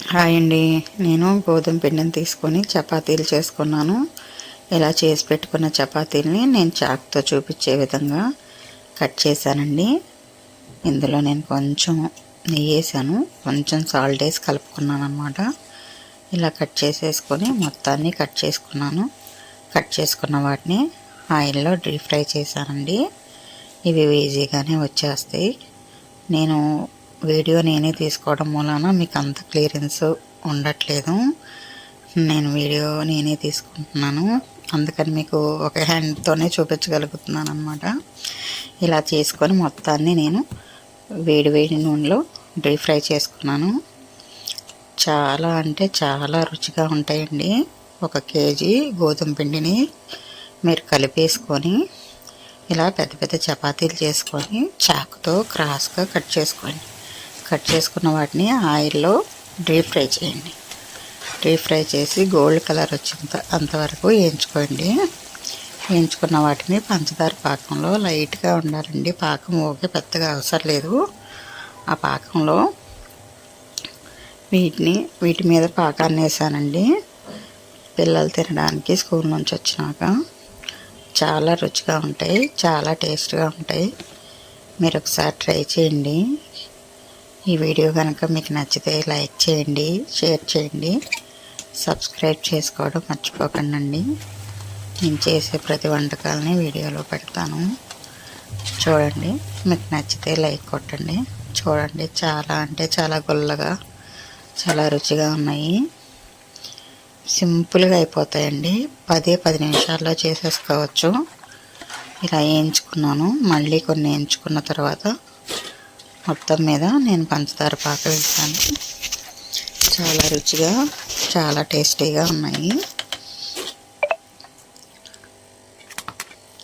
Hi అండి. నేను గోధుమ పిండిని తీసుకొని చపాతీలు చేసుకున్నాను. ఇలా చేసి పెట్టుకున్న చపాతీలని నేను చాకుతో చూపించే విధంగా కట్ చేశానండి. ఇందులో నేను కొంచెం నెయ్యి వేసాను, కొంచెం సాల్ట్ వేసి కలుపుకున్నాను అనమాట. ఇలా కట్ చేసేసుకొని మొత్తాన్ని కట్ చేసుకున్నాను. కట్ చేసుకున్న వాటిని ఆయిల్లో డీప్ ఫ్రై చేశానండి. ఇవి ఈజీగానే వచ్చేస్తాయి. నేను వీడియో నేనే తీసుకోవడం మూలాన మీకు అంత క్లియరెన్స్ ఉండట్లేదు. నేను వీడియో నేనే తీసుకుంటున్నాను, అందుకని మీకు ఒక హ్యాండ్తోనే చూపించగలుగుతున్నాను అనమాట. ఇలా చేసుకొని మొత్తాన్ని నేను వేడి వేడి నూనెలో డీప్ ఫ్రై చేసుకున్నాను. చాలా అంటే చాలా రుచిగా ఉంటాయండి. 1 కేజీ గోధుమ పిండిని మీరు కలిపేసుకొని ఇలా పెద్ద పెద్ద చపాతీలు చేసుకొని చాకుతో క్రాస్గా కట్ చేసుకోండి. కట్ చేసుకున్న వాటిని ఆయిల్లో డీప్ ఫ్రై చేయండి. డీప్ ఫ్రై చేసి గోల్డ్ కలర్ అంతవరకు వేయించుకోండి. వేయించుకున్న వాటిని పంచదార పాకంలో లైట్గా ఉండాలండి. పాకం ఓకే, పెద్దగా అవసరం లేదు. ఆ పాకంలో వీటి మీద పాకాన్ని వేసానండి. పిల్లలు తినడానికి స్కూల్ నుంచి వచ్చినాక చాలా రుచిగా ఉంటాయి, చాలా టేస్ట్గా ఉంటాయి. మీరు ఒకసారి ట్రై చేయండి. ఈ వీడియో కనుక మీకు నచ్చితే లైక్ చేయండి, షేర్ చేయండి, సబ్స్క్రైబ్ చేసుకోవడం మర్చిపోకండి. నేను చేసే ప్రతి వంటకాలని వీడియోలో పెడతాను, చూడండి. మీకు నచ్చితే లైక్ కొట్టండి. చూడండి, చాలా అంటే చాలా గుల్లగా, చాలా రుచిగా ఉన్నాయి. సింపుల్గా అయిపోతాయండి. 10 నిమిషాల్లో చేసేసుకోవచ్చు. ఇలా వేయించుకున్నాను. మళ్ళీ కొన్ని వేయించుకున్న తర్వాత మొత్తం మీద నేను పంచదార పాక వేసాను. చాలా రుచిగా, చాలా టేస్టీగా ఉన్నాయి.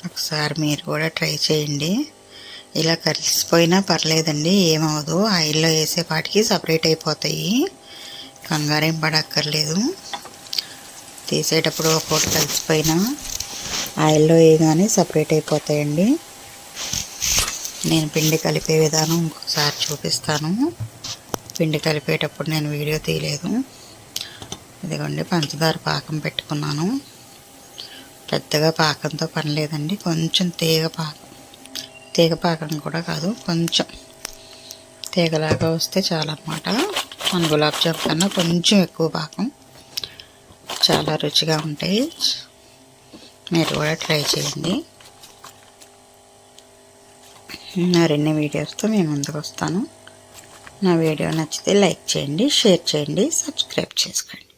ఒకసారి మీరు కూడా ట్రై చేయండి. ఇలా కలిసిపోయినా పర్లేదండి, ఏమవదు. ఆయిల్లో వేసేపాటికి సపరేట్ అయిపోతాయి, కంగారేం పడక్కర్లేదు. తీసేటప్పుడు ఒక్కొక్కటి కలిసిపోయినా ఆయిల్లో వేయగానే సపరేట్ అయిపోతాయండి. నేను పిండి కలిపే విధానం ఇంకొకసారి చూపిస్తాను. పిండి కలిపేటప్పుడు నేను వీడియో తీయలేదు. ఇదిగోండి, పంచదార పాకం పెట్టుకున్నాను. పెద్దగా పాకంతో పని లేదండి, కొంచెం తీగ పాకం కూడా కాదు, కొంచెం తీగలాగా వస్తే చాలన్నమాట. మన గులాబ్ జామ్ కన్నా కొంచెం ఎక్కువ పాకం. చాలా రుచిగా ఉంటాయి. మీరు కూడా ట్రై చేయండి. మరిన్ని వీడియోస్తో మీ ముందుకు వస్తాను. నా వీడియో నచ్చితే లైక్ చేయండి, షేర్ చేయండి, సబ్స్క్రైబ్ చేసుకోండి.